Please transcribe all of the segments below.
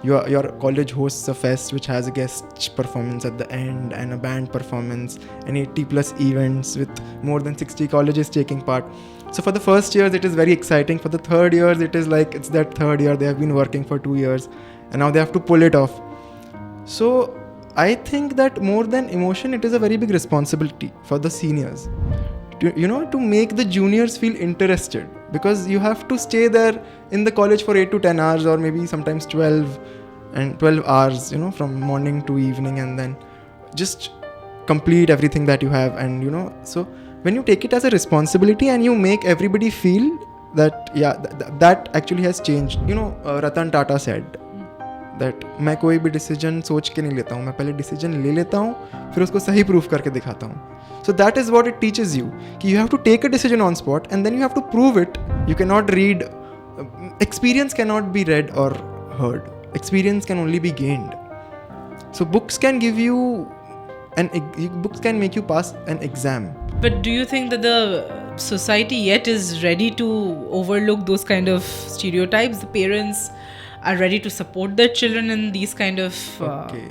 Your college hosts a fest which has a guest performance at the end and a band performance and 80 plus events with more than 60 colleges taking part. So for the first years it is very exciting. For the third years it is like it's that third year, they have been working for 2 years and now they have to pull it off. So I think that more than emotion, it is a very big responsibility for the seniors to make the juniors feel interested, because you have to stay there in the college for 8 to 10 hours or maybe sometimes 12 hours, from morning to evening, and then just complete everything that you have. And so when you take it as a responsibility and you make everybody feel that that actually has changed. Ratan Tata said that मैं कोई भी decision सोच के नहीं लेता हूँ, मैं पहले डिसीजन ले लेता हूँ फिर उसको सही प्रूफ करके दिखाता हूँ. So that is what it teaches you, कि you have to take a decision on spot and then you have to prove it. You cannot read, experience cannot be read or heard. Experience can only be gained. So books can give you books can make you pass an exam. But do you think that the society yet is ready to overlook those kind of stereotypes? The parents are ready to support their children in these kind of... Okay.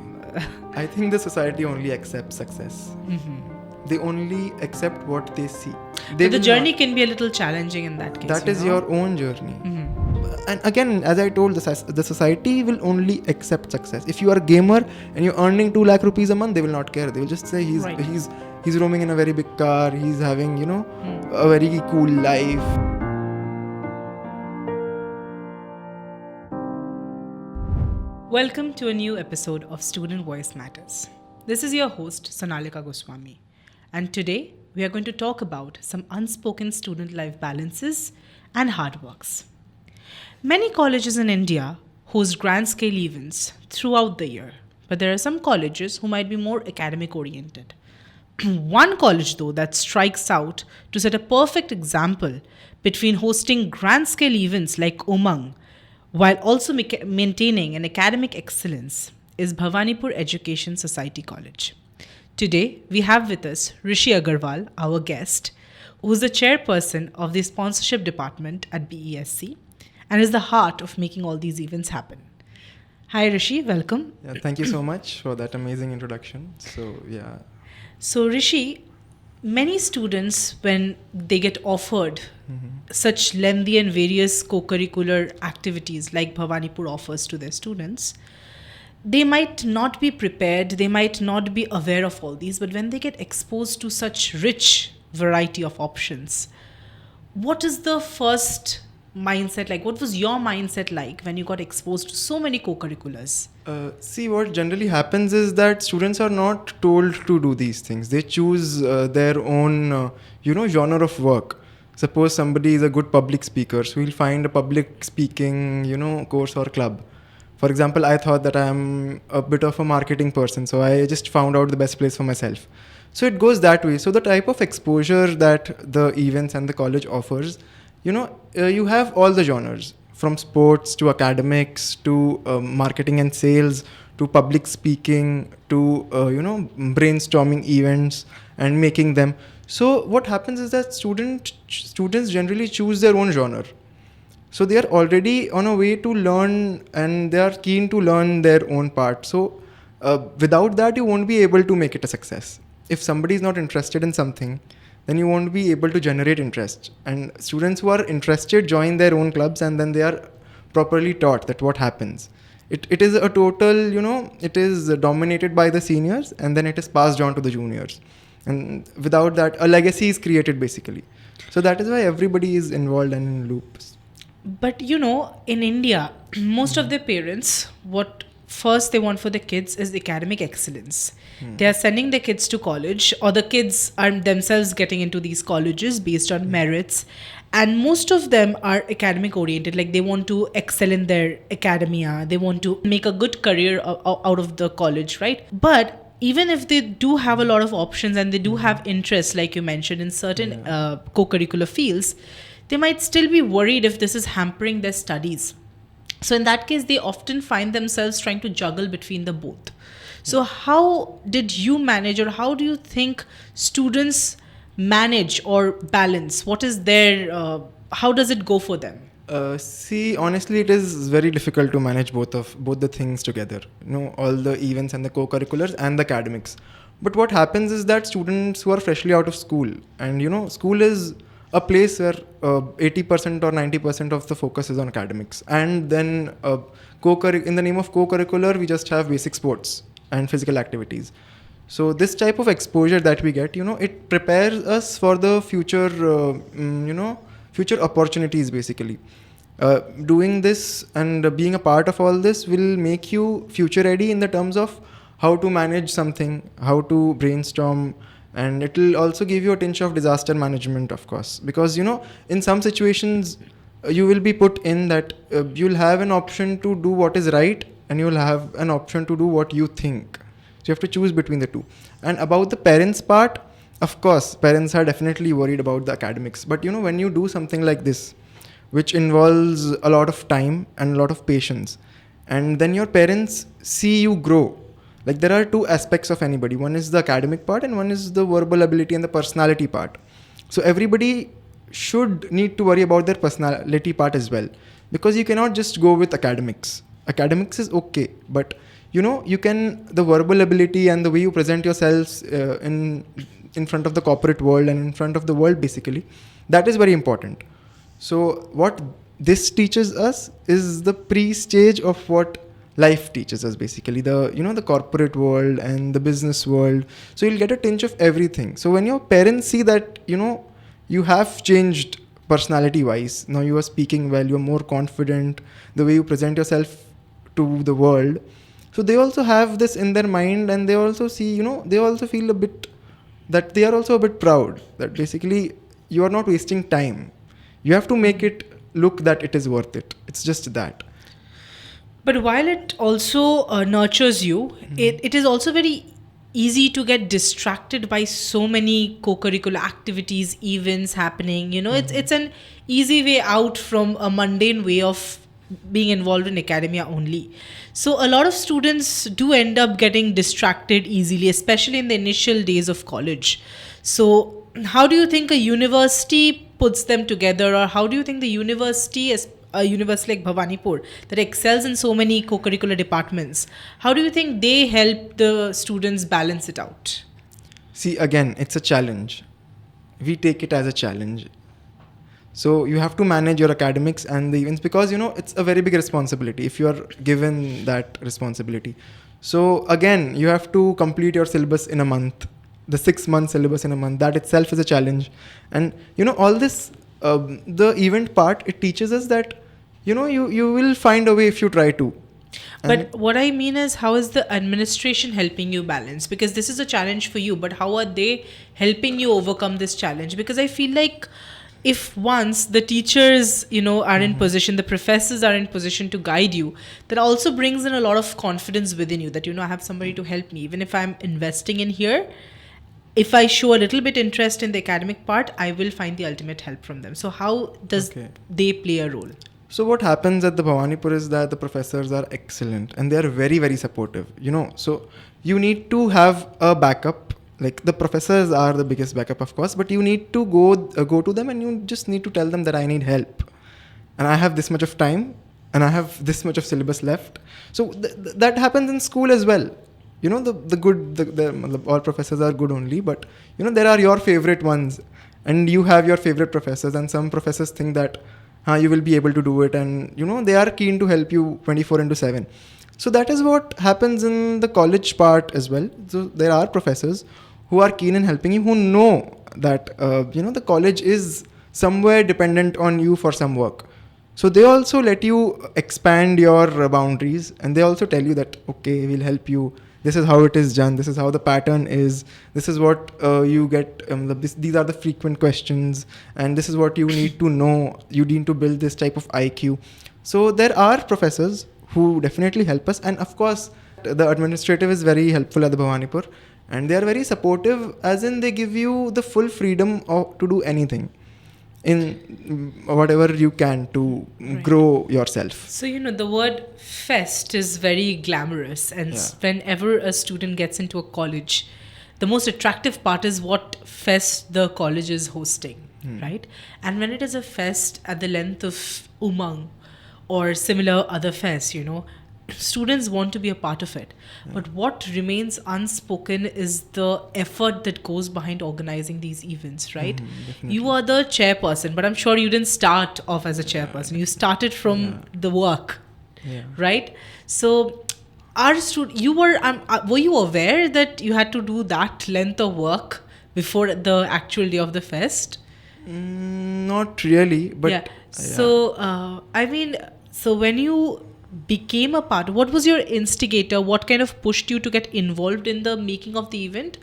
I think the society only accepts success. Mm-hmm. They only accept what they see. But the journey can be a little challenging in that case. That is your own journey. Mm-hmm. And again, as I told, the society will only accept success. If you are a gamer and you're earning 2 lakh rupees a month, they will not care. They will just say he's roaming in a very big car, he's having, a very cool life. Welcome to a new episode of Student Voice Matters. This is your host, Sonalika Goswami. And today, we are going to talk about some unspoken student life balances and hard works. Many colleges in India host grand-scale events throughout the year, but there are some colleges who might be more academic-oriented. One college, though, that strikes out to set a perfect example between hosting grand-scale events like Umang while also maintaining an academic excellence is Bhawanipur Education Society College. Today, we have with us Rishi Agarwal, our guest, who is the chairperson of the sponsorship department at BESC and is the heart of making all these events happen. Hi Rishi, welcome. Yeah, thank you so much for that amazing introduction. So Rishi, many students, when they get offered such lengthy and various co-curricular activities like Bhawanipur offers to their students, they might not be prepared, they might not be aware of all these, but when they get exposed to such rich variety of options, what is the first mindset like? What was your mindset like when you got exposed to so many co-curriculars? See, what generally happens is that students are not told to do these things. They choose their own, genre of work. Suppose somebody is a good public speaker, so he'll find a public speaking, course or club. For example, I thought that I'm a bit of a marketing person, so I just found out the best place for myself. So it goes that way. So the type of exposure that the events and the college offers, you have all the genres, from sports to academics to marketing and sales to public speaking to brainstorming events and making them. So what happens is that students generally choose their own genre. So they are already on a way to learn and they are keen to learn their own part. So without that, you won't be able to make it a success. If somebody is not interested in something, then you won't be able to generate interest. And students who are interested join their own clubs and then they are properly taught that what happens. It is a total, it is dominated by the seniors and then it is passed on to the juniors. And without that, a legacy is created basically. So that is why everybody is involved and in loops. But in India, most of the parents, what first they want for the kids is academic excellence. They are sending their kids to college, or the kids are themselves getting into these colleges based on merits. And most of them are academic oriented, like they want to excel in their academia. They want to make a good career out of the college, right? But even if they do have a lot of options and they do have interests, like you mentioned, in certain co-curricular fields, they might still be worried if this is hampering their studies. So in that case, they often find themselves trying to juggle between the both. So how did you manage, or how do you think students manage or balance? What is their, how does it go for them? See, honestly, it is very difficult to manage both the things together. All the events and the co-curriculars and the academics. But what happens is that students who are freshly out of school, and school is a place where 80% or 90% of the focus is on academics, and then in the name of co-curricular, we just have basic sports and physical activities. So this type of exposure that we get, it prepares us for the future, future opportunities basically. Doing this and being a part of all this will make you future ready in the terms of how to manage something, how to brainstorm, and it will also give you a tinge of disaster management, of course, because in some situations you will be put in that you'll have an option to do what is right, and you'll have an option to do what you think. So you have to choose between the two. And about the parents part, of course, parents are definitely worried about the academics. But when you do something like this, which involves a lot of time and a lot of patience, and then your parents see you grow. Like, there are two aspects of anybody. One is the academic part, and one is the verbal ability and the personality part. So everybody should need to worry about their personality part as well, because you cannot just go with academics. Academics is okay, but you can, the verbal ability and the way you present yourselves in front of the corporate world and in front of the world, basically, that is very important. So what this teaches us is the pre-stage of what life teaches us, basically, the corporate world and the business world. So you'll get a tinge of everything. So when your parents see that you have changed personality wise, now you are speaking well, you're more confident, the way you present yourself to the world, so they also have this in their mind, and they also see, they also feel a bit that they are also a bit proud that basically you are not wasting time. You have to make it look that it is worth it. It's just that. But while it also nurtures you, it is also very easy to get distracted by so many co-curricular activities, events happening. It's an easy way out from a mundane way of being involved in academia only. So a lot of students do end up getting distracted easily, especially in the initial days of college. So how do you think a university puts them together, or how do you think the university, as a university like Bhawanipur that excels in so many co-curricular departments, how do you think they help the students balance it out? See, again, it's a challenge. We take it as a challenge. So you have to manage your academics and the events, because it's a very big responsibility if you are given that responsibility. So again, you have to complete your syllabus in a month, the 6-month syllabus in a month. That itself is a challenge. And all this, the event part, it teaches us that you will find a way if you try to. But what I mean is, how is the administration helping you balance? Because this is a challenge for you, but how are they helping you overcome this challenge? Because I feel like if once the teachers, are in position, the professors are in position to guide you, that also brings in a lot of confidence within you that, I have somebody to help me. Even if I'm investing in here, if I show a little bit interest in the academic part, I will find the ultimate help from them. So how does they play a role? So what happens at the Bhawanipur is that the professors are excellent and they are very, very supportive, So you need to have a backup. Like, the professors are the biggest backup, of course, but you need to go to them, and you just need to tell them that I need help. And I have this much of time, and I have this much of syllabus left. So that happens in school as well. All professors are good only, but there are your favorite ones, and you have your favorite professors, and some professors think that you will be able to do it, and they are keen to help you 24/7. So that is what happens in the college part as well. So there are professors who are keen in helping you, who know that the college is somewhere dependent on you for some work. So they also let you expand your boundaries, and they also tell you that, okay, we'll help you. This is how it is done. This is how the pattern is. This is what you get. These are the frequent questions, and this is what you need to know. You need to build this type of IQ. So there are professors who definitely help us, and of course, the administrative is very helpful at the Bhawanipur, and they are very supportive, as in they give you the full freedom to do anything in whatever you can to grow yourself. So, the word fest is very glamorous, and whenever a student gets into a college, the most attractive part is what fest the college is hosting. right? And when it is a fest at the length of Umang or similar other fests, students want to be a part of it. But what remains unspoken is the effort that goes behind organizing these events, right? Definitely. You are the chairperson, but I'm sure you didn't start off as a chairperson. You started from the work, Yeah. right? So, were you aware that you had to do that length of work before the actual day of the fest? Not really, but Yeah. So, so when you became a part, what was your instigator? What kind of pushed you to get involved in the making of the event?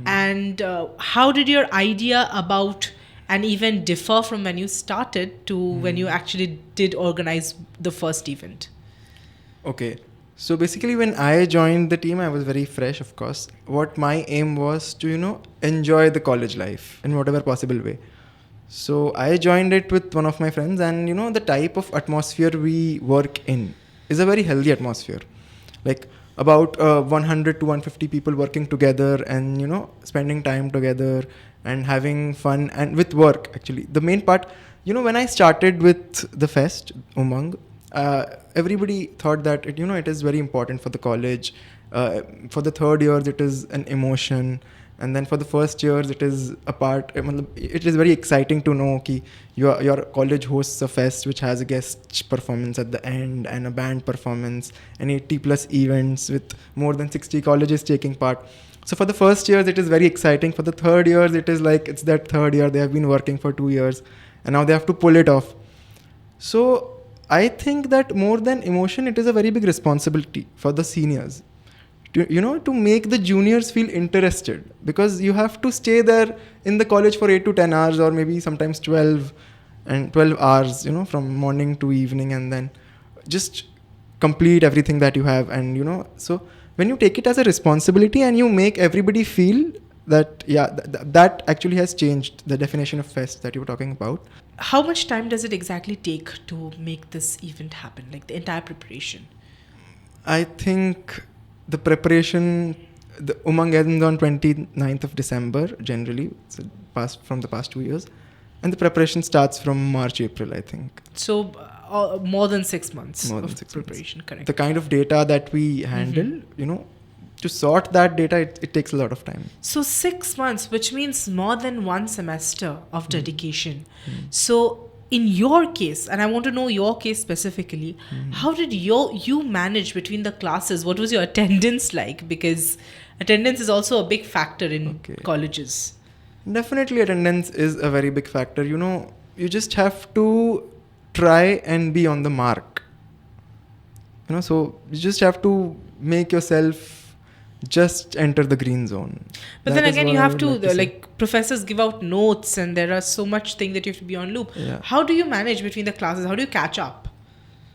And how did your idea about an event differ from when you started to when you actually did organize the first event? Okay. So basically, when I joined the team, I was very fresh, of course. What my aim was to, enjoy the college life in whatever possible way. So I joined it with one of my friends, and, the type of atmosphere we work in is a very healthy atmosphere. Like about 100 to 150 people working together and, spending time together and having fun and with work, actually. The main part, when I started with the fest, Umang, everybody thought that it is very important for the college. For the third years, it is an emotion, and then for the first years, it is a part. It is very exciting to know that your college hosts a fest which has a guest performance at the end and a band performance and 80 plus events with more than 60 colleges taking part. So for the first years, it is very exciting. For the third years, it is like it's that third year they have been working for 2 years, and now they have to pull it off. So I think that more than emotion, it is a very big responsibility for the seniors to make the juniors feel interested, because you have to stay there in the college for 8 to 10 hours or maybe sometimes 12 hours, from morning to evening, and then just complete everything that you have. And, so when you take it as a responsibility and you make everybody feel that, that actually has changed the definition of fest that you were talking about. How much time does it exactly take to make this event happen, like the entire preparation? I think the preparation, the Umang ends on 29th of December, generally, so from the past 2 years. And the preparation starts from March, April, I think. So more than 6 months More than of 6 preparation, months. correct. The kind of data that we handle, to sort that data, it takes a lot of time. So 6 months, which means more than one semester of dedication. So in your case, and I want to know your case specifically, how did you manage between the classes? What was your attendance like? Because attendance is also a big factor in colleges. Definitely attendance is a very big factor. You just have to try and be on the mark. So you just have to make yourself just enter the green zone. But then again, you have to, like professors give out notes and there are so much thing that you have to be on loop. Yeah. How do you manage between the classes? How do you catch up?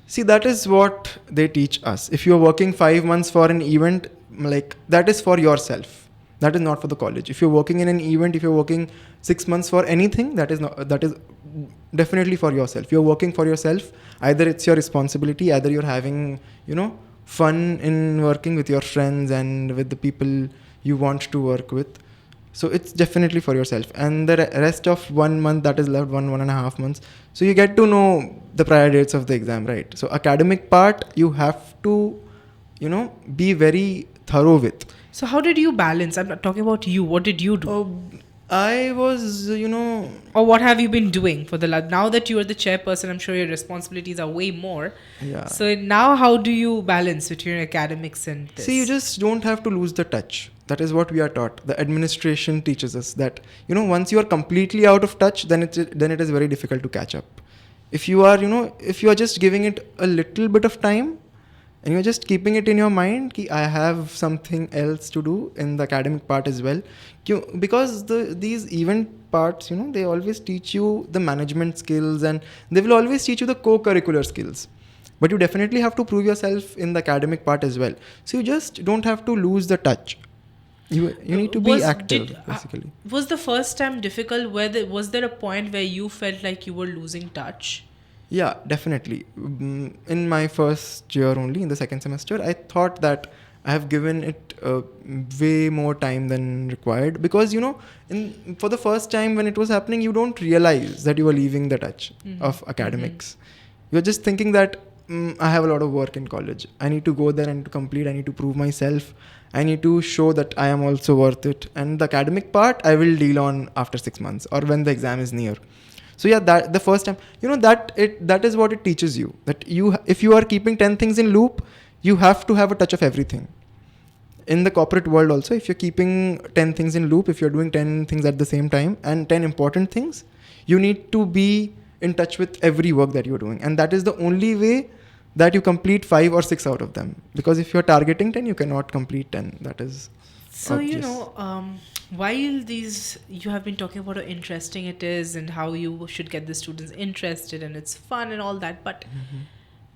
See, that is what they teach us. If you're working 5 months for an event, like that is for yourself. That is not for the college. If you're working in an event, if you're working 6 months for anything, that is definitely for yourself. You're working for yourself. Either it's your responsibility, either you're having, fun in working with your friends and with the people you want to work with. So it's definitely for yourself. And the rest of 1 month that is left, 1.5 months. So you get to know the prior dates of the exam, right? So academic part, you have to, be very thorough with. So how did you balance? I'm not talking about you. What did you do? I was, Or what have you been doing for now that you are the chairperson? I'm sure your responsibilities are way more. Yeah. So now how do you balance between academics and this? See, you just don't have to lose the touch. That is what we are taught. The administration teaches us that, once you are completely out of touch, then it is very difficult to catch up. If you are, if you are just giving it a little bit of time, and you're just keeping it in your mind, ki I have something else to do in the academic part as well. Because these event parts, they always teach you the management skills and they will always teach you the co-curricular skills. But you definitely have to prove yourself in the academic part as well. So you just don't have to lose the touch. You need to be active, basically. Was the first time difficult? Was there a point where you felt like you were losing touch? Yeah, definitely. In my first year only, in the second semester, I thought that I have given it way more time than required, because for the first time when it was happening, you don't realize that you are leaving the touch of academics. You're just thinking that I have a lot of work in college. I need to go there and to complete. I need to prove myself. I need to show that I am also worth it. And the academic part, I will deal on after 6 months or when the exam is near. So yeah, that the first time, that is what it teaches you. That if you are keeping 10 things in loop, you have to have a touch of everything. In the corporate world also, if you're keeping 10 things in loop, if you're doing 10 things at the same time and 10 important things, you need to be in touch with every work that you're doing. And that is the only way that you complete 5 or 6 out of them. Because if you're targeting 10, you cannot complete 10. That is So, obvious. while you have been talking about how interesting it is and how you should get the students interested and it's fun and all that, but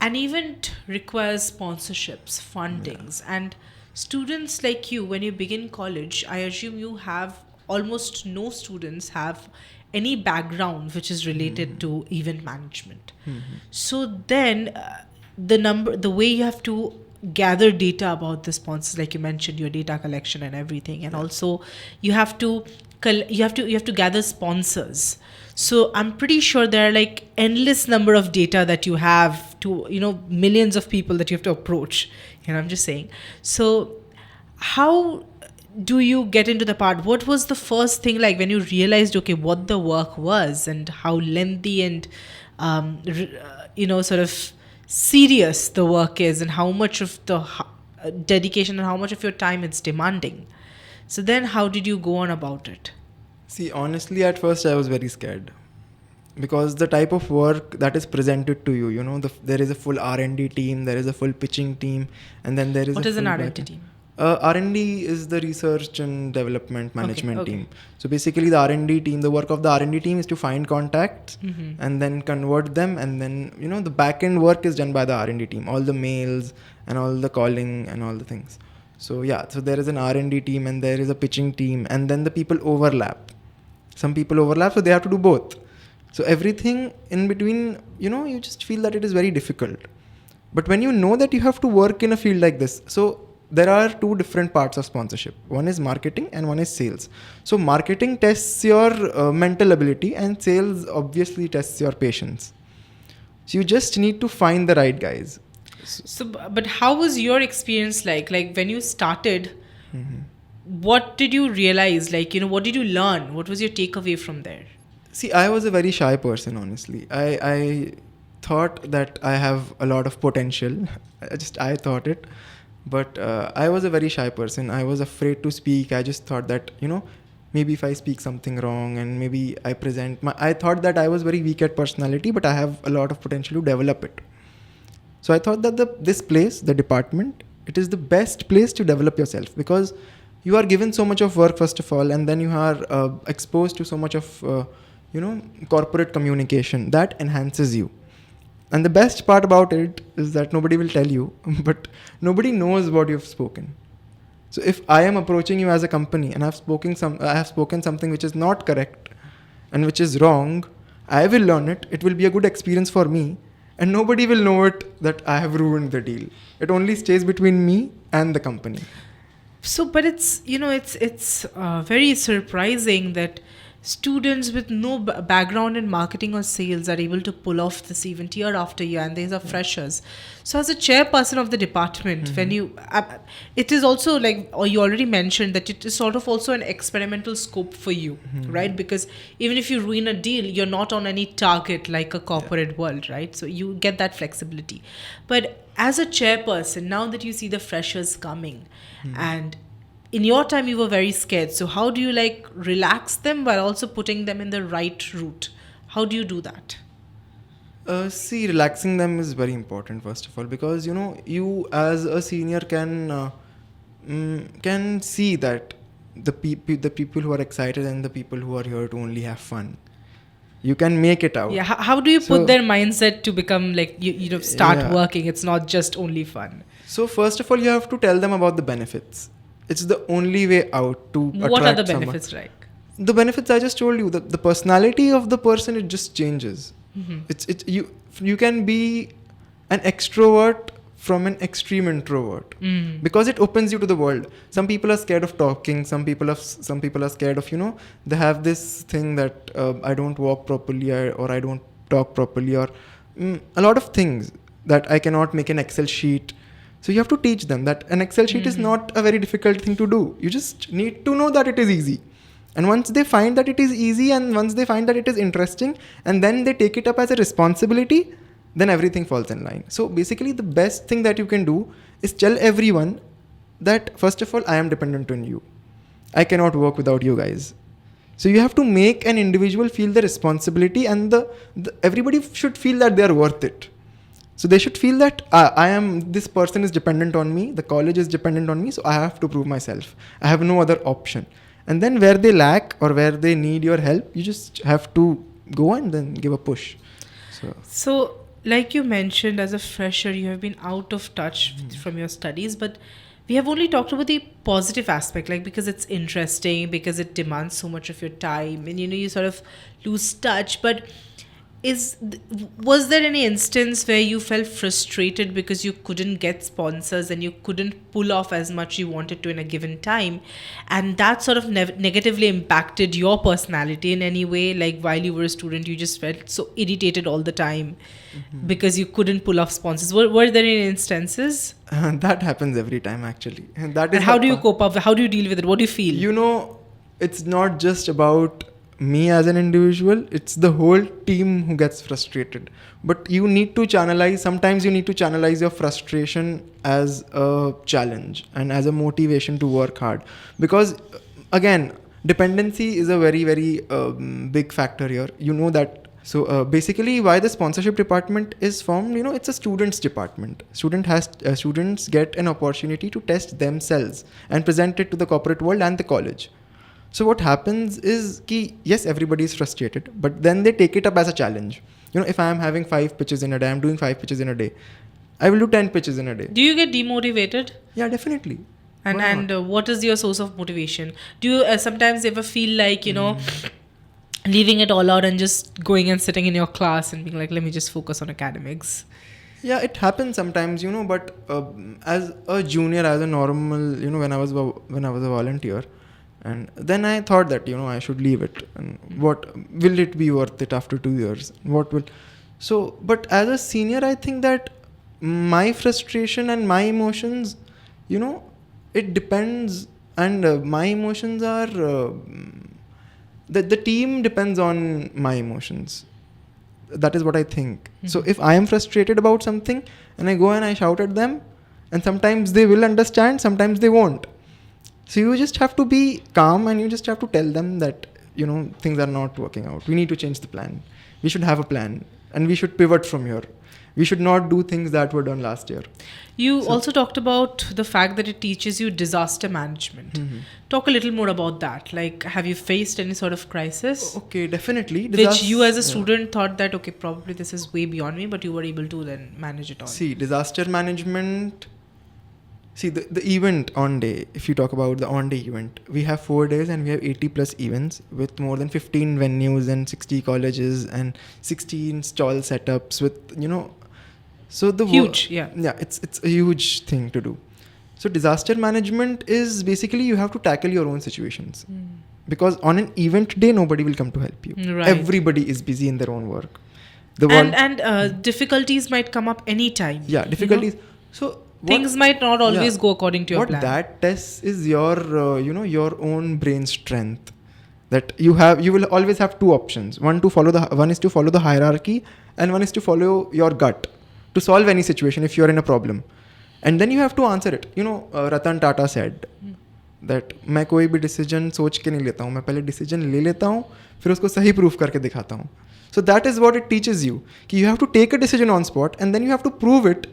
an event requires sponsorships, fundings, and students like you, when you begin college, I assume you have almost no students have any background which is related to event management. So then the way you have to gather data about the sponsors, like you mentioned, your data collection and everything, and also you have to gather sponsors. So I'm pretty sure there are like endless number of data that you have to millions of people that you have to approach. I'm just saying. So how do you get into the part? What was the first thing like when you realized what the work was and how lengthy and sort of serious the work is and how much of the dedication and how much of your time it's demanding? So then how did you go on about it? See, honestly, at first I was very scared, because the type of work that is presented to you, there is a full R&D team, there is a full pitching team, and then there is What a is an full R&D team? R&D is the research and development management Okay. team. So basically the R&D team, the work of the R&D team is to find contacts and then convert them, and then the back end work is done by the R&D team, all the mails and all the calling and all the things. So yeah, so there is an R&D team and there is a pitching team, and then the people overlap. Some people overlap, so they have to do both. So everything in between, you just feel that it is very difficult. But when you know that you have to work in a field like this, so there are two different parts of sponsorship. One is marketing and one is sales. So marketing tests your mental ability, and sales obviously tests your patience. So you just need to find the right guys. So, but how was your experience like? Like when you started, what did you realize? Like, what did you learn? What was your takeaway from there? See, I was a very shy person, honestly. I thought that I have a lot of potential. I thought it. But I was a very shy person. I was afraid to speak. I just thought that, maybe if I speak something wrong and maybe I thought that I was very weak at personality, but I have a lot of potential to develop it. So I thought that this place, the department, it is the best place to develop yourself, because you are given so much of work, first of all, and then you are exposed to so much of, corporate communication that enhances you. And the best part about it is that nobody will tell you, but nobody knows what you've spoken. So if I am approaching you as a company and I have spoken something which is not correct and which is wrong, I will learn it. It will be a good experience for me, and nobody will know it that I have ruined the deal. It only stays between me and the company. So, but it's very surprising that students with no background in marketing or sales are able to pull off this event year after year, and these are freshers. So as a chairperson of the department, when you it is also like, or you already mentioned that it is sort of also an experimental scope for you, right? Because even if you ruin a deal, you're not on any target like a corporate world, right? So you get that flexibility. But as a chairperson, now that you see the freshers coming, and in your time you were very scared, so how do you like relax them while also putting them in the right route? How do you do that? See, relaxing them is very important, first of all, because you as a senior can see that the people who are excited and the people who are here to only have fun. You can make it out. Yeah, how do you put their mindset to become like start working? It's not just only fun. So first of all, you have to tell them about the benefits. It's the only way out to attract What are the someone. benefits like? The benefits I just told you. The personality of the person, it just changes. You can be an extrovert from an extreme introvert, because it opens you to the world. Some people are scared of talking. Some people are scared of, they have this thing that I don't walk properly, or I don't talk properly, or a lot of things that I cannot make an Excel sheet. So you have to teach them that an Excel sheet is not a very difficult thing to do. You just need to know that it is easy. And once they find that it is easy, and once they find that it is interesting, and then they take it up as a responsibility, then everything falls in line. So basically, the best thing that you can do is tell everyone that, first of all, I am dependent on you. I cannot work without you guys. So you have to make an individual feel the responsibility, and everybody should feel that they are worth it. So they should feel that this person is dependent on me, the college is dependent on me, so I have to prove myself. I have no other option. And then where they lack or where they need your help, you just have to go and then give a push. So like you mentioned, as a fresher, you have been out of touch from your studies, but we have only talked about the positive aspect, like because it's interesting, because it demands so much of your time, and you sort of lose touch. But was there any instance where you felt frustrated because you couldn't get sponsors and you couldn't pull off as much you wanted to in a given time, and that sort of negatively impacted your personality in any way? Like while you were a student, you just felt so irritated all the time because you couldn't pull off sponsors. Were there any instances? That happens every time, actually. And how do you cope up? How do you deal with it? What do you feel? It's not just about me as an individual, it's the whole team who gets frustrated. But you need to sometimes you need to channelize your frustration as a challenge and as a motivation to work hard. Because again, dependency is a very, very big factor here. You know that. So basically, why the sponsorship department is formed, it's a students department. Students get an opportunity to test themselves and present it to the corporate world and the college. So what happens is, yes, everybody is frustrated, but then they take it up as a challenge. If I am having 5 pitches in a day, I'm doing 5 pitches in a day, I will do 10 pitches in a day. Do you get demotivated? Yeah, definitely. And what is your source of motivation? Do you sometimes ever feel like, leaving it all out and just going and sitting in your class and being like, let me just focus on academics? Yeah, it happens sometimes, but as a junior, as a normal, when I was a volunteer, and then I thought that, I should leave it. And what will it be worth it after 2 years? But as a senior, I think that my frustration and my emotions, it depends. And my emotions are, the team depends on my emotions. That is what I think. So if I am frustrated about something and I go and I shout at them, and sometimes they will understand, sometimes they won't. So you just have to be calm, and you just have to tell them that, things are not working out. We need to change the plan. We should have a plan, and we should pivot from here. We should not do things that were done last year. You also talked about the fact that it teaches you disaster management. Talk a little more about that. Like, have you faced any sort of crisis? Okay, definitely. Which you as a student thought that, okay, probably this is way beyond me, but you were able to then manage it all. See, disaster management... See, the event on day, if you talk about the on-day event, we have 4 days and we have 80 plus events with more than 15 venues and 60 colleges and 16 stall setups with, so the huge, yeah. Yeah, it's a huge thing to do. So disaster management is basically you have to tackle your own situations. Because on an event day, nobody will come to help you. Right. Everybody is busy in their own work. Difficulties might come up anytime. Yeah, difficulties. So things might not always go according to your plan. What that tests is your, your own brain strength. That you will always have 2 options. One is to follow the hierarchy, and one is to follow your gut to solve any situation if you're in a problem. And then you have to answer it. Ratan Tata said that मैं कोई भी decision सोच के नहीं लेता हूँ. मैं पहले decision ले लेता हूँ, फिर उसको सही proof करके दिखाता हूँ. So that is what it teaches you. You have to take a decision on spot, and then you have to prove it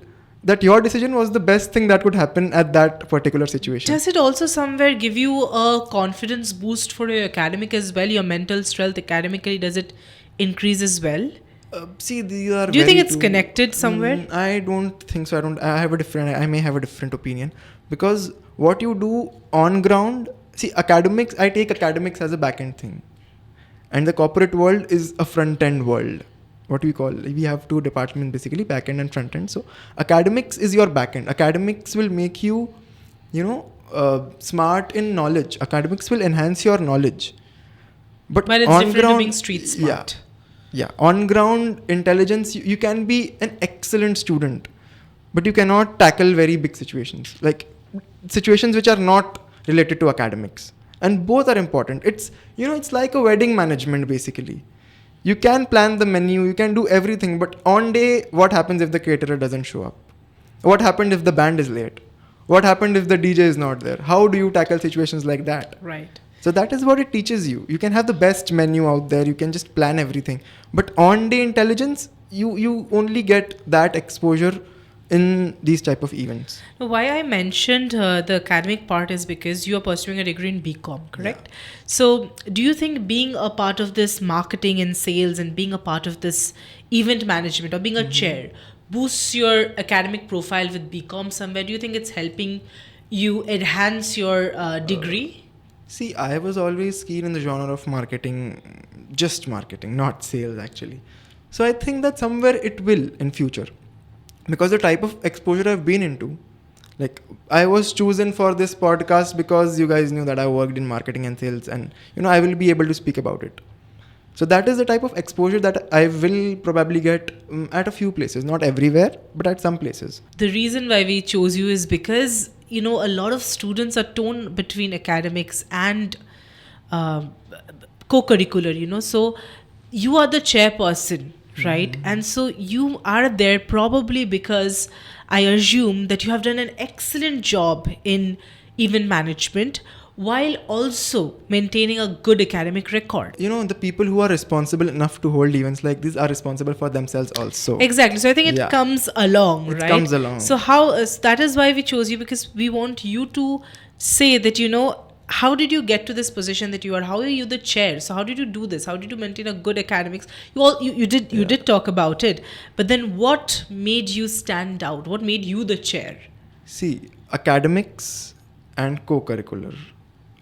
that your decision was the best thing that could happen at that particular situation. Does it also somewhere give you a confidence boost for your academic as well? Your mental strength academically, does it increase as well? See, these are. Do you think it's connected somewhere? I don't think so. I may have a different opinion, because what you do on ground. See, academics. I take academics as a back end thing, and the corporate world is a front end world. what we have two departments basically, back end and front end. So academics is your back end. Academics will make you, smart in knowledge. Academics will enhance your knowledge. But it's on different ground, to being street smart. Yeah. On ground intelligence, you can be an excellent student, but you cannot tackle very big situations, like situations which are not related to academics. And both are important. It's like a wedding management basically. You can plan the menu, you can do everything, but on day, what happens if the caterer doesn't show up? What happened if the band is late? What happened if the DJ is not there? How do you tackle situations like that? Right. So that is what it teaches you. You can have the best menu out there, you can just plan everything. But on day intelligence, you only get that exposure in these type of events. Why I mentioned the academic part is because you are pursuing a degree in BCom, correct? Yeah. So do you think being a part of this marketing and sales and being a part of this event management or being a chair boosts your academic profile with BCom somewhere? Do you think it's helping you enhance your degree? See, I was always keen in the genre of marketing, just marketing, not sales actually. So I think that somewhere it will in future. Because the type of exposure I've been into, like I was chosen for this podcast because you guys knew that I worked in marketing and sales, and I will be able to speak about it. So that is the type of exposure that I will probably get at a few places, not everywhere, but at some places. The reason why we chose you is because, a lot of students are torn between academics and co-curricular, so you are the chairperson. Right. And so you are there probably because I assume that you have done an excellent job in event management while also maintaining a good academic record. The people who are responsible enough to hold events like these are responsible for themselves also. Exactly. So I think it comes along, right? It comes along. So that is why we chose you, because we want you to say that, how did you get to this position that you are? How are you the chair? So how did you do this? How did you maintain a good academics? You did talk about it, but then what made you stand out? What made you the chair? See, academics and co-curricular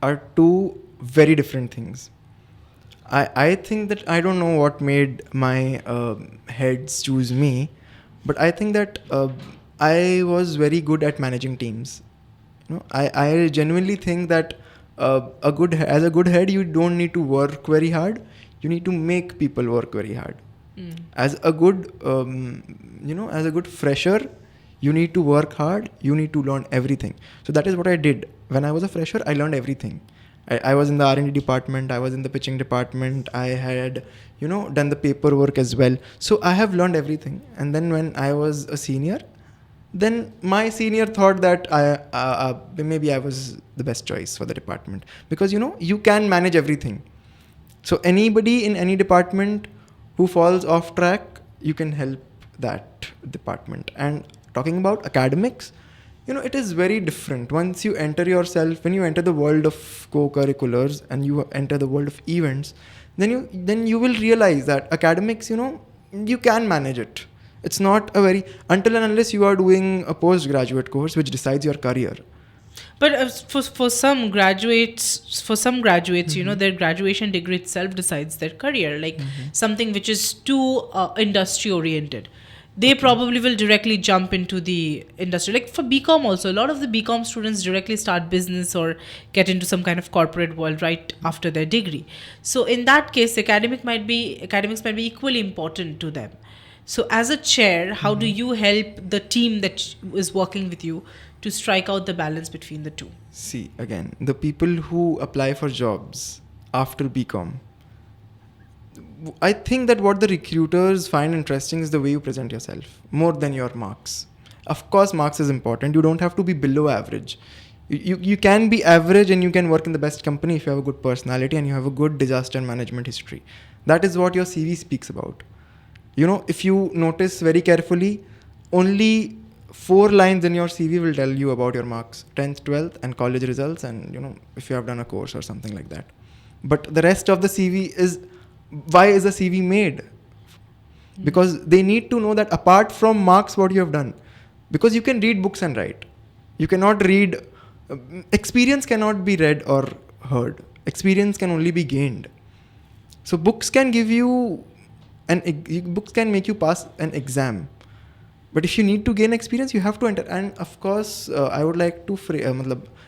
are two very different things. I think that I don't know what made my heads choose me, but I think that I was very good at managing teams. I genuinely think that as a good head, you don't need to work very hard. You need to make people work very hard. As a good as a good fresher, you need to work hard. You need to learn everything. So that is what I did when I was a fresher. I learned everything. I was in the R&D department. I was in the pitching department. I had done the paperwork as well. So I have learned everything. And then when I was a senior, then my senior thought that maybe I was the best choice for the department, because you can manage everything. So anybody in any department who falls off track, you can help that department. And talking about academics, it is very different. Once you enter when you enter the world of co-curriculars and you enter the world of events, then you will realize that academics, you can manage it. It's not until and unless you are doing a postgraduate course which decides your career. But for some graduates, their graduation degree itself decides their career, like something which is too industry oriented. They probably will directly jump into the industry. Like for BCom also, a lot of the BCom students directly start business or get into some kind of corporate world right after their degree. So in that case, academics might be equally important to them. So as a chair, how do you help the team that is working with you to strike out the balance between the two? See, again, the people who apply for jobs after BCom, I think that what the recruiters find interesting is the way you present yourself more than your marks. Of course, marks is important. You don't have to be below average. You can be average and you can work in the best company if you have a good personality and you have a good disaster management history. That is what your CV speaks about. If you notice very carefully, only 4 lines in your CV will tell you about your marks, 10th, 12th and college results, and if you have done a course or something like that. But the rest of the CV is, why is the CV made? Because they need to know that apart from marks, what you have done. Because you can read books and write. You cannot read, experience cannot be read or heard. Experience can only be gained. So books can give you And books can make you pass an exam. But if you need to gain experience, you have to enter. And of course, I would like to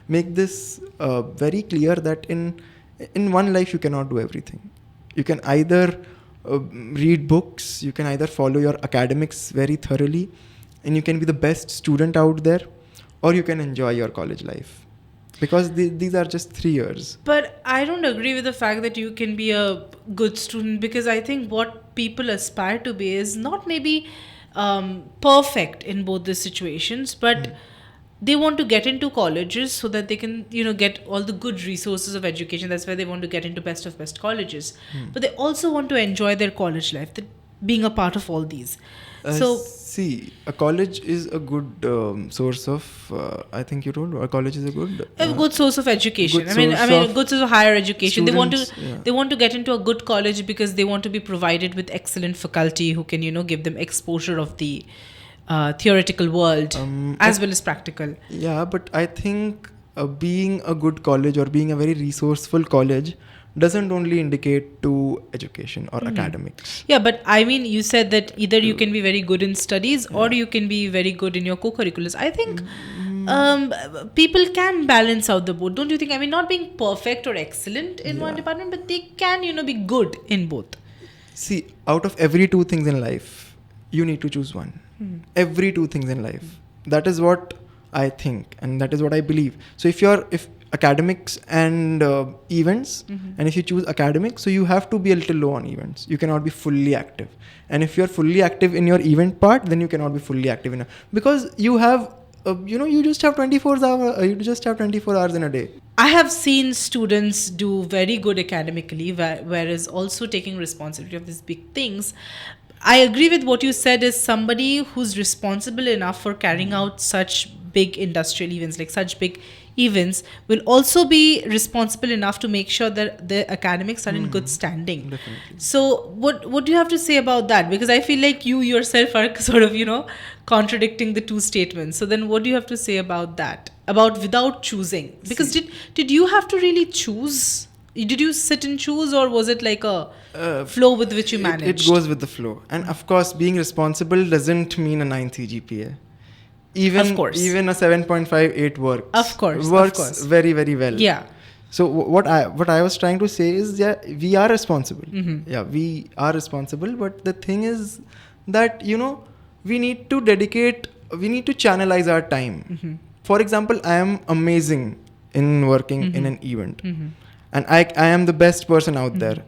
make this very clear that in one life you cannot do everything. You can either read books, you can either follow your academics very thoroughly, and you can be the best student out there, or you can enjoy your college life. Because these are just 3 years. But I don't agree with the fact that you can be a good student, because I think what people aspire to be is not maybe perfect in both the situations, but they want to get into colleges so that they can, get all the good resources of education. That's why they want to get into best of best colleges. But they also want to enjoy their college life, being a part of all these. See, a college is a good source of. I think you told a college is a good source of education. A good source of higher education. They want to get into a good college because they want to be provided with excellent faculty who can, give them exposure of the theoretical world as well as practical. Yeah, but I think being a good college or being a very resourceful college doesn't only indicate to education or academics. Yeah, but I mean, you said that either you can be very good in studies or you can be very good in your co-curriculars. I think people can balance out the both. Don't you think? I mean, not being perfect or excellent in one department, but they can, be good in both. See, out of every 2 things in life, you need to choose one. Every 2 things in life. That is what I think, and that is what I believe. So if academics and events, and if you choose academics, so you have to be a little low on events. You cannot be fully active. And if you're fully active in your event part, then you cannot be fully active because you have you just have 24 hours in a day. I have seen students do very good academically, whereas also taking responsibility of these big things. I agree with what you said, is somebody who's responsible enough for carrying out such big industrial events, like such big events, will also be responsible enough to make sure that the academics are in good standing. Definitely. So what do you have to say about that? Because I feel like you yourself are sort of, contradicting the 2 statements. So then what do you have to say about that? About without choosing? Because did you have to really choose? Did you sit and choose, or was it like a flow with which you managed? It goes with the flow. And of course, being responsible doesn't mean a 9 CGPA. Even a 7.58 works. Of course. Works very, very well. Yeah. So what I was trying to say is, we are responsible. Yeah, we are responsible. But the thing is that, we need to channelize our time. For example, I am amazing in working in an event. And I am the best person out there.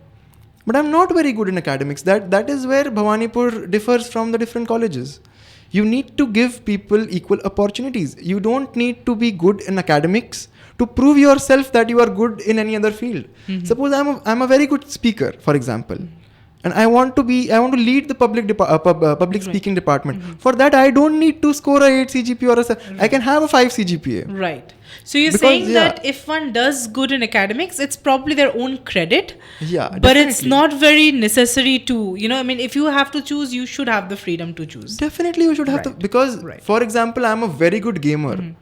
But I'm not very good in academics. That is where Bhawanipur differs from the different colleges. You need to give people equal opportunities. You don't need to be good in academics to prove yourself that you are good in any other field. Suppose I'm a very good speaker, for example, and I want to lead the public speaking department. For that, I don't need to score a 8 CGPA or a 7. I can have a 5 CGPA. Right. So you're saying that if one does good in academics, it's probably their own credit. Yeah, but definitely. It's not very necessary to, if you have to choose, you should have the freedom to choose. Definitely you should have to, because for example, I'm a very good gamer.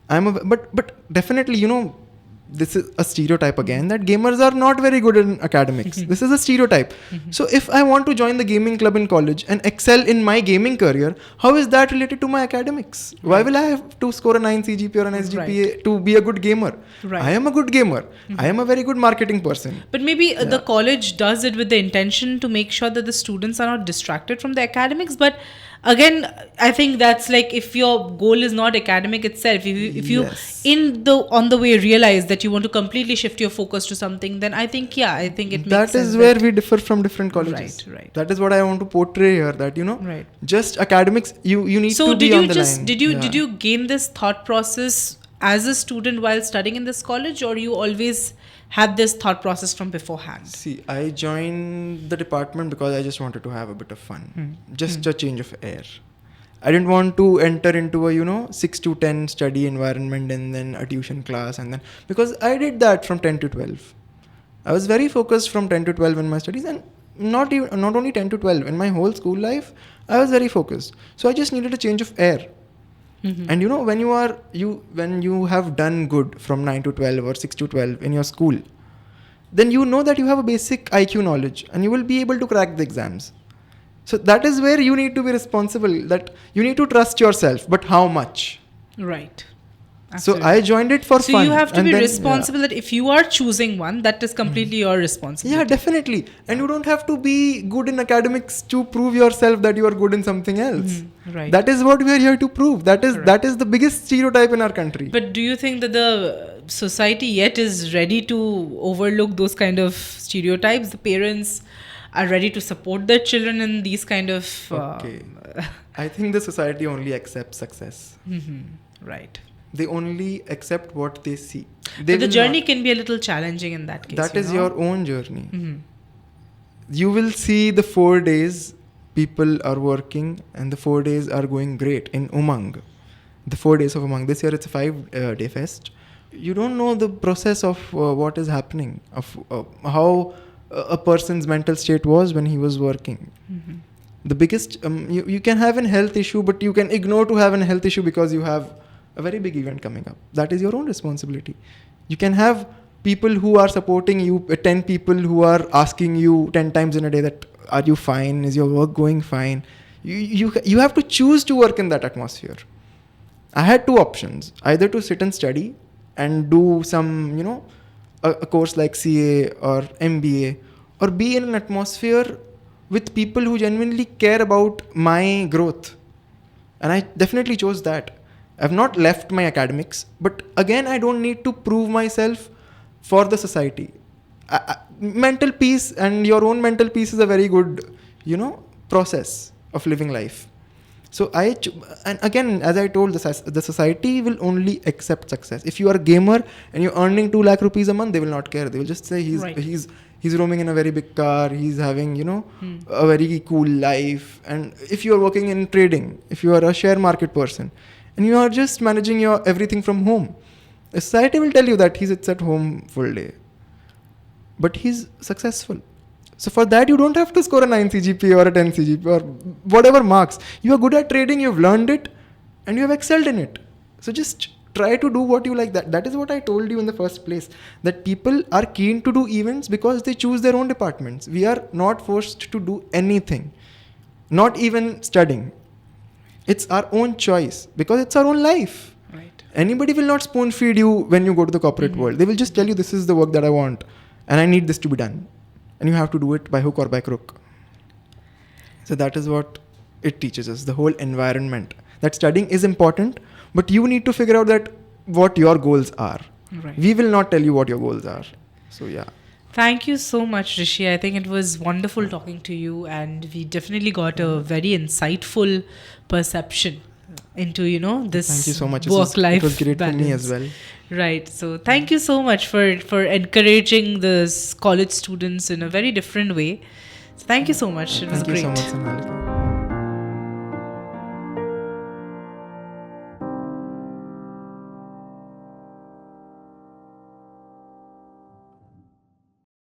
But definitely, this is a stereotype again, that gamers are not very good in academics. This is a stereotype. So if I want to join the gaming club in college and excel in my gaming career, how is that related to my academics? Why will I have to score a 9 CGPA or an SGPA to be a good gamer? I am a good gamer. I am a very good marketing person. But maybe the college does it with the intention to make sure that the students are not distracted from the academics. But again, I think that's like, if your goal is not academic itself, if you on the way realize that you want to completely shift your focus to something, then I think it makes sense. That is where we differ from different colleges. Right. That is what I want to portray here, that just academics, you need to be on the line. Did you gain this thought process as a student while studying in this college, or you always had this thought process from beforehand? See, I joined the department because I just wanted to have a bit of fun. Just a change of air. I didn't want to enter into a 6 to 10 study environment and then a tuition class, and then, because I did that from 10 to 12. I was very focused from 10 to 12 in my studies, and not only 10 to 12, in my whole school life I was very focused. So I just needed a change of air. And when you have done good from 9 to 12 or 6 to 12 in your school, then you know that you have a basic IQ knowledge and you will be able to crack the exams. So that is where you need to be responsible, that you need to trust yourself, but how much? Right. So Absolutely. I joined it for So fun. you have to and be then, responsible that if you are choosing one, that is completely your Yeah, responsibility. definitely. And you don't have to be good in academics to prove yourself that you are good in something else. Right. That is what we are here to prove. That Correct. is the biggest stereotype in our country. But do you think that the society yet is ready to overlook those kind of stereotypes? The parents are ready to support their children in these kind of... Okay. I think the society only accepts success. Right. They only accept what they see. But the will journey not- can be a little challenging in that case. That is your own journey. Mm-hmm. You will see the 4 days people are working and the 4 days are going great in Umang. The 4 days of Umang. This year it's a 5-day fest. You don't know the process of what is happening, of how a person's mental state was when he was working. The biggest, you can have a health issue, but you can ignore to have a health issue because you have a very big event coming up. That is your own responsibility. You can have people who are supporting you, 10 people who are asking you 10 times in a day that, are you fine? Is your work going fine? You have to choose to work in that atmosphere. I had 2 options, either to sit and study and do some, a course like CA or MBA, or be in an atmosphere with people who genuinely care about my growth. And I definitely chose that. I've not left my academics, but again, I don't need to prove myself for the society. Mental peace and your own mental peace is a very good, process of living life. So and again, as I told, the society will only accept success. If you are a gamer and you're earning 2 lakh rupees a month, they will not care. They will just say he's roaming in a very big car. He's having, a very cool life. And if you are working in trading, if you are a share market person, and you are just managing your everything from home, the society will tell you that he sits at home full day. But he's successful. So for that, you don't have to score a 9 CGPA or a 10 CGPA or whatever marks. You are good at trading, you've learned it, and you have excelled in it. So just try to do what you like. That is what I told you in the first place, that people are keen to do events because they choose their own departments. We are not forced to do anything, not even studying. It's our own choice because it's our own life. Right. Anybody will not spoon feed you when you go to the corporate world. They will just tell you, this is the work that I want and I need this to be done. And you have to do it by hook or by crook. So that is what it teaches us, the whole environment. That studying is important, but you need to figure out that what your goals are. Right. We will not tell you what your goals are. So yeah. Thank you so much, Rishi. I think it was wonderful talking to you, and we definitely got a very insightful perception into, this Thank you so much. work-life It was great balance. for me as well. Right. So thank you so much for encouraging the college students in a very different way. So thank you so much. It was Thank you great. so much, Sonalika.